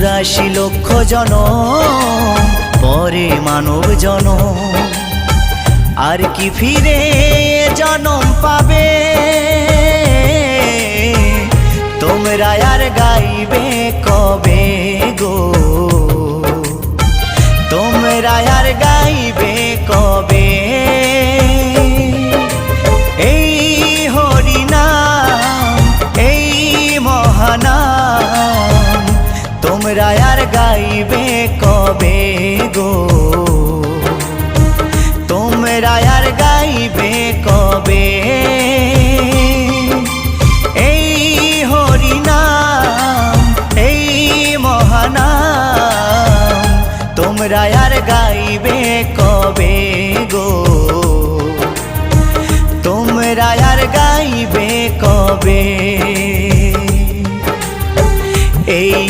84 লক্ষ জনম পরে মানব জনম, আর কি ফিরে জনম পাবে? তোমরা আর গাইবে কবে গো? তোমরা আর গাইবে কবে? এই হরিনাম, এই মহানাম তোমরা আর গাইবে কবে গো? তোমরা আর গাইবে কবে? এই হরিনাম, এই মহানাম তোমরা আর গাইবে কবে গো? তোমরা আর গাইবে কবে? এই